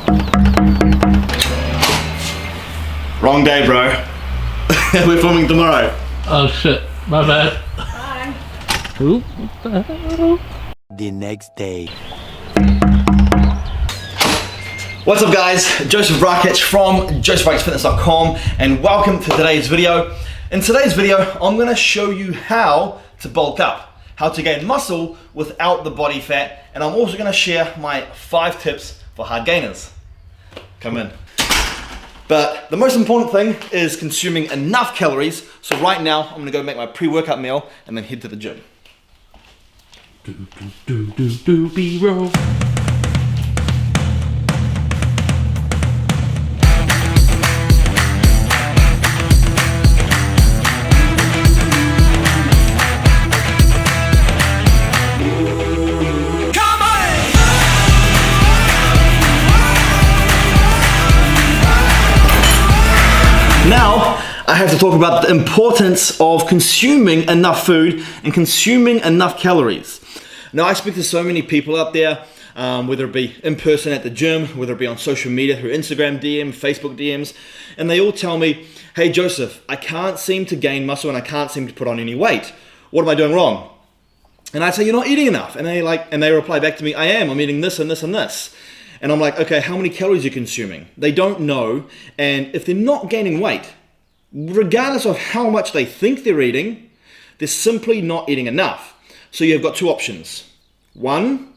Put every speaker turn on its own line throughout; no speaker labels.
Wrong day, bro. We're filming tomorrow.
Oh shit, my bad.
Bye.
Oop, what the hell?
The next day.
What's up guys, Joseph Rakic from josephrakicfitness.com and welcome to today's video. In today's video, I'm going to show you how to bulk up, how to gain muscle without the body fat, and I'm also going to share my 5 tips for hard gainers. Come in. But the most important thing is consuming enough calories, so right now I'm going to go make my pre-workout meal and then head to the gym.
B-roll.
Now, I have to talk about the importance of consuming enough food and consuming enough calories. Now, I speak to so many people out there, whether it be in person at the gym, whether it be on social media through Instagram DM, Facebook DMs, and they all tell me, hey Joseph, I can't seem to gain muscle and I can't seem to put on any weight. What am I doing wrong? And I say, you're not eating enough. And they reply back to me, I'm eating this and this and this. And I'm like, okay, how many calories are you consuming? They don't know, and if they're not gaining weight, regardless of how much they think they're eating, they're simply not eating enough. So you've got 2 options. 1,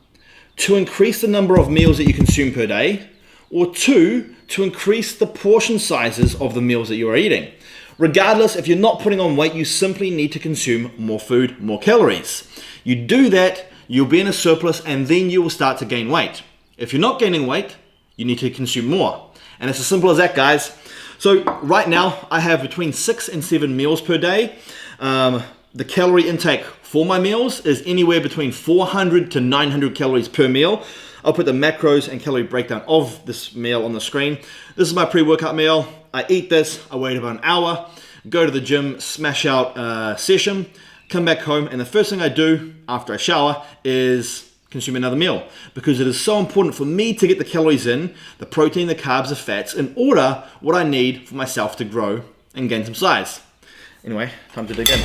to increase the number of meals that you consume per day, or 2, to increase the portion sizes of the meals that you are eating. Regardless, if you're not putting on weight, you simply need to consume more food, more calories. You do that, you'll be in a surplus, and then you will start to gain weight. If you're not gaining weight, you need to consume more. And it's as simple as that, guys. So right now, I have between 6 and 7 meals per day. The calorie intake for my meals is anywhere between 400 to 900 calories per meal. I'll put the macros and calorie breakdown of this meal on the screen. This is my pre-workout meal. I eat this, I wait about an hour, go to the gym, smash out a session, come back home, and the first thing I do after I shower is consume another meal, because it is so important for me to get the calories in, the protein, the carbs, the fats, in order what I need for myself to grow and gain some size. Anyway, time to dig in.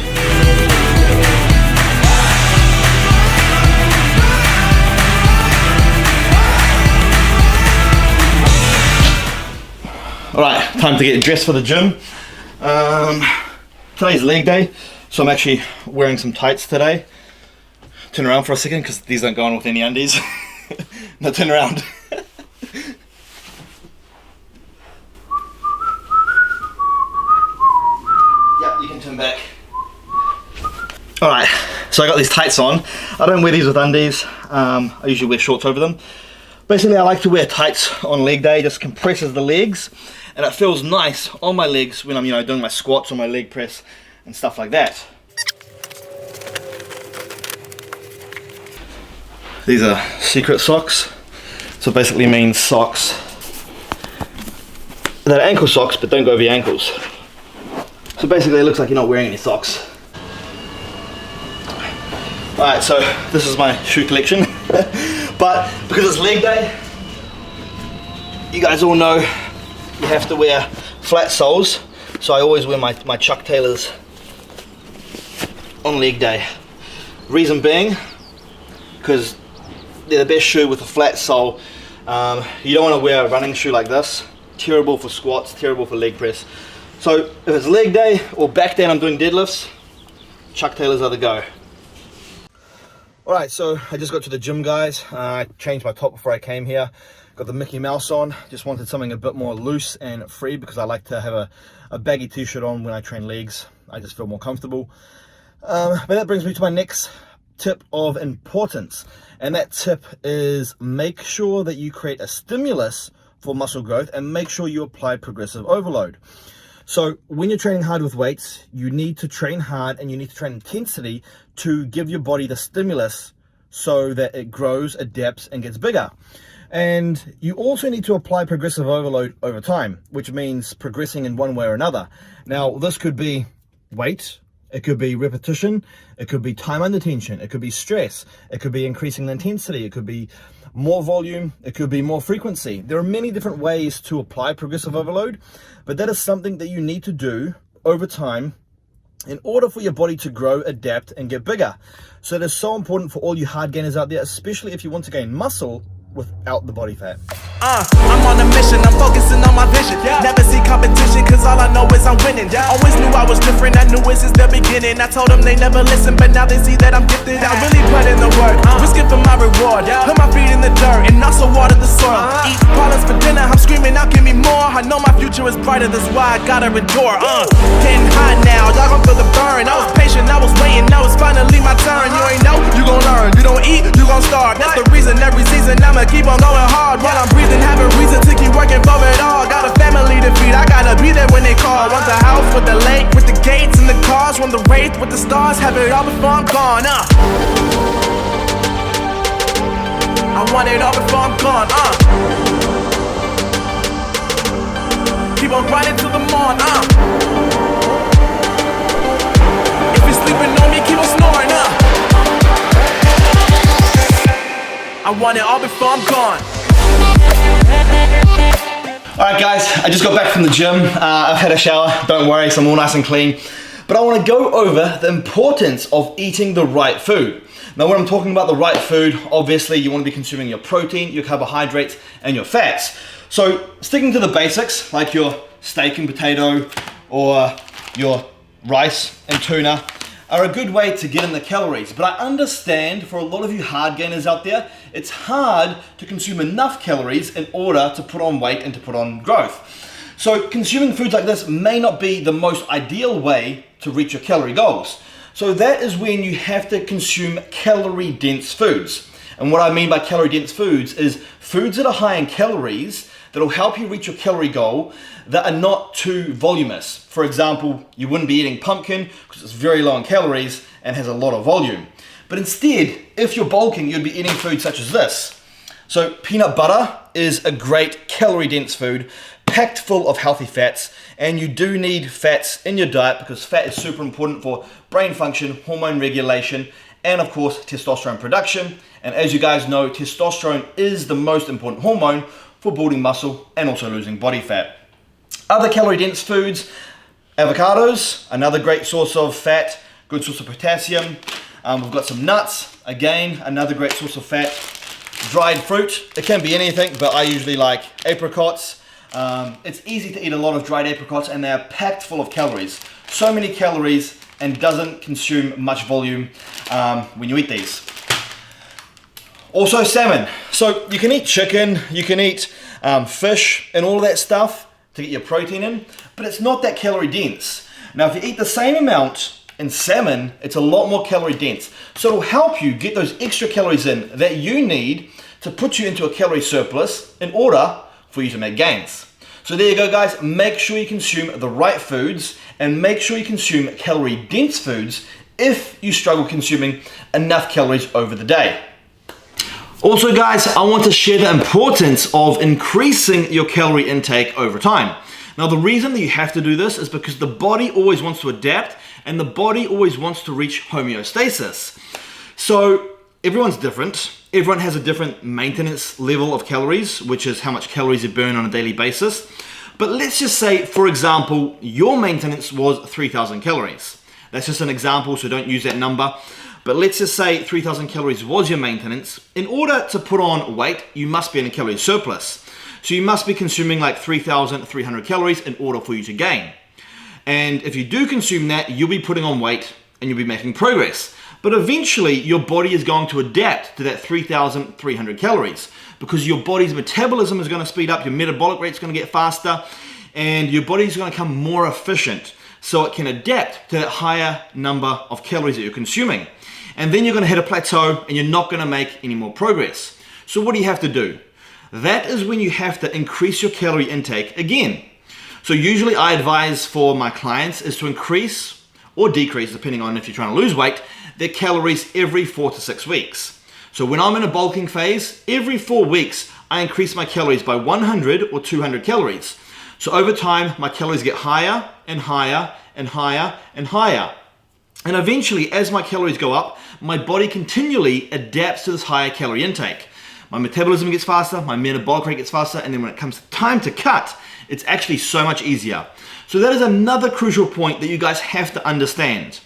Alright, time to get dressed for the gym. Today's leg day, so I'm actually wearing some tights today. Turn around for a second, because these don't go on with any undies. Now turn around. Yep, you can turn back. Alright, so I got these tights on. I don't wear these with undies. I usually wear shorts over them. Basically, I like to wear tights on leg day. It just compresses the legs, and it feels nice on my legs when I'm doing my squats or my leg press and stuff like that. These are secret socks, so it basically means socks that are ankle socks but don't go over your ankles. So basically it looks like you're not wearing any socks. Alright, so this is my shoe collection, but because it's leg day, you guys all know you have to wear flat soles, so I always wear my Chuck Taylors on leg day. Reason being, because they're the best shoe with a flat sole. You don't want to wear a running shoe like this. Terrible for squats, terrible for leg press. So if it's leg day or back day and I'm doing deadlifts, Chuck Taylors are the go. Alright, so I just got to the gym, guys. I changed my top before I came here. Got the Mickey Mouse on. Just wanted something a bit more loose and free, because I like to have a baggy t-shirt on when I train legs. I just feel more comfortable. But that brings me to my next tip of importance, and that tip is make sure that you create a stimulus for muscle growth and make sure you apply progressive overload. So when you're training hard with weights, you need to train hard and you need to train intensity to give your body the stimulus so that it grows, adapts, and gets bigger. And you also need to apply progressive overload over time, which means progressing in one way or another. Now, this could be weight, it could be repetition, it could be time under tension, it could be stress, it could be increasing the intensity, it could be more volume, it could be more frequency. There are many different ways to apply progressive overload, but that is something that you need to do over time in order for your body to grow, adapt, and get bigger. So it is so important for all you hard gainers out there, especially if you want to gain muscle without the body fat.
I'm on a mission, I'm focusing on my vision. Never see competition, cause all I know is I'm winning. Always knew I was different, I knew it since the beginning. I told them they never listen, but now they see that I'm gifted. I really put in the work, risk it for my reward. Put my feet in the dirt and also water the soil. Eat products for dinner, I'm screaming out, give me more. I know my future is brighter, that's why I gotta endure. Getting hot now, y'all gon' feel the burn. I was patient, I was waiting, now it's finally my turn. You ain't know, you gon' learn. You don't eat, you gon' starve. That's the reason every season I'ma keep on going hard. While I'm breathing, having reason to keep working for it all. Got a family to feed, I gotta be there when they call. Want the house with the lake, with the gates and the cars. Want the wraith with the stars, have it all before I'm gone. I want it all before I'm gone. Keep on grinding till the morn. If you're sleeping on me, keep on snoring. I want it all before I'm gone.
Alright guys, I just got back from the gym. I've had a shower, don't worry, so I'm all nice and clean. But I want to go over the importance of eating the right food. Now when I'm talking about the right food, obviously you want to be consuming your protein, your carbohydrates, and your fats. So sticking to the basics, like your steak and potato, or your rice and tuna, are a good way to get in the calories. But I understand for a lot of you hard gainers out there, it's hard to consume enough calories in order to put on weight and to put on growth. So consuming foods like this may not be the most ideal way to reach your calorie goals. So that is when you have to consume calorie dense foods. And what I mean by calorie dense foods is foods that are high in calories that will help you reach your calorie goal that are not too voluminous. For example, you wouldn't be eating pumpkin because it's very low in calories and has a lot of volume. But instead, if you're bulking, you'd be eating foods such as this. So peanut butter is a great calorie dense food, packed full of healthy fats, and you do need fats in your diet because fat is super important for brain function, hormone regulation, and of course testosterone production. And as you guys know, testosterone is the most important hormone for building muscle and also losing body fat. Other calorie dense foods, avocados, another great source of fat, good source of potassium. We've got some nuts, again, another great source of fat. Dried fruit, it can be anything, but I usually like apricots. It's easy to eat a lot of dried apricots and they're packed full of calories. So many calories and doesn't consume much volume when you eat these. Also salmon. So you can eat chicken, you can eat fish and all of that stuff to get your protein in, but it's not that calorie dense. Now if you eat the same amount in salmon, it's a lot more calorie dense. So it'll help you get those extra calories in that you need to put you into a calorie surplus in order for you to make gains. So there you go guys, make sure you consume the right foods and make sure you consume calorie dense foods if you struggle consuming enough calories over the day. Also guys, I want to share the importance of increasing your calorie intake over time. Now the reason that you have to do this is because the body always wants to adapt and the body always wants to reach homeostasis. So everyone's different. Everyone has a different maintenance level of calories, which is how much calories you burn on a daily basis. But let's just say, for example, your maintenance was 3,000 calories. That's just an example, so don't use that number. But let's just say 3,000 calories was your maintenance. In order to put on weight, you must be in a calorie surplus. So you must be consuming like 3,300 calories in order for you to gain. And if you do consume that, you'll be putting on weight and you'll be making progress. But eventually your body is going to adapt to that 3,300 calories because your body's metabolism is going to speed up, your metabolic rate is going to get faster, and your body is going to become more efficient so it can adapt to that higher number of calories that you're consuming. And then you're going to hit a plateau and you're not going to make any more progress. So what do you have to do? That is when you have to increase your calorie intake again. So usually I advise for my clients is to increase or decrease, depending on if you're trying to lose weight, their calories every 4 to 6 weeks. So when I'm in a bulking phase, every 4 weeks, I increase my calories by 100 or 200 calories. So over time, my calories get higher and higher and higher and higher. And eventually, as my calories go up, my body continually adapts to this higher calorie intake. My metabolism gets faster, my metabolic rate gets faster, and then when it comes to time to cut, it's actually so much easier. So that is another crucial point that you guys have to understand.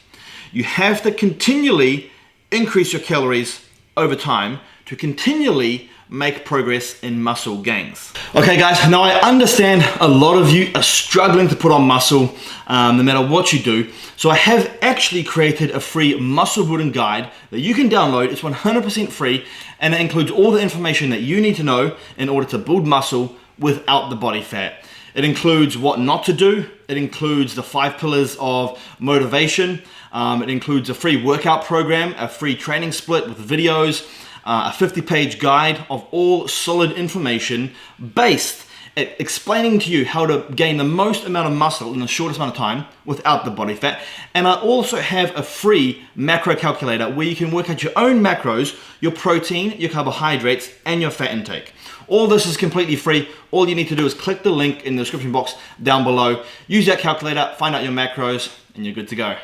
You have to continually increase your calories over time to continually make progress in muscle gains. Okay guys, now I understand a lot of you are struggling to put on muscle no matter what you do. So I have actually created a free muscle building guide that you can download. It's 100% free and it includes all the information that you need to know in order to build muscle without the body fat. It includes what not to do. It includes the 5 pillars of motivation. It includes a free workout program, a free training split with videos, a 50-page guide of all solid information based at explaining to you how to gain the most amount of muscle in the shortest amount of time without the body fat. And I also have a free macro calculator where you can work out your own macros, your protein, your carbohydrates, and your fat intake. All this is completely free. All you need to do is click the link in the description box down below, use that calculator, find out your macros, and you're good to go.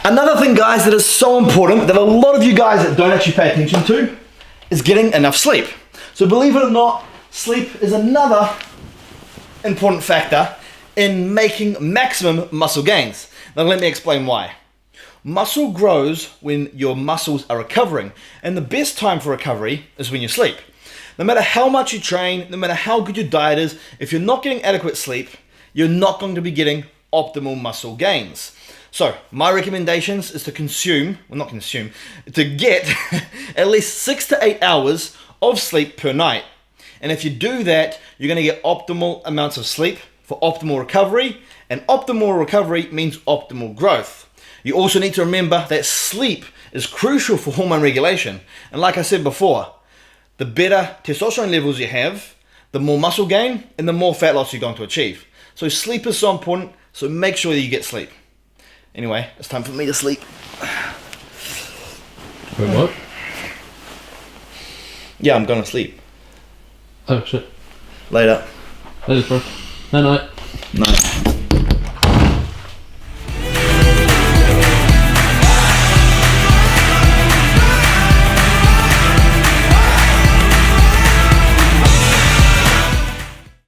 Another thing, guys, that is so important that a lot of you guys that don't actually pay attention to is getting enough sleep. So believe it or not, sleep is another important factor in making maximum muscle gains. Now let me explain why. Muscle grows when your muscles are recovering, and the best time for recovery is when you sleep. No matter how much you train, no matter how good your diet is, if you're not getting adequate sleep, you're not going to be getting optimal muscle gains. So my recommendations is to get at least 6 to 8 hours of sleep per night. And if you do that, you're going to get optimal amounts of sleep for optimal recovery, and optimal recovery means optimal growth. You also need to remember that sleep is crucial for hormone regulation. And like I said before, the better testosterone levels you have, the more muscle gain and the more fat loss you're going to achieve. So sleep is so important, so make sure that you get sleep. Anyway, it's time for me to sleep.
Wait, what?
Yeah, I'm gonna sleep.
Oh shit.
Later.
That is bro. Night night.
No.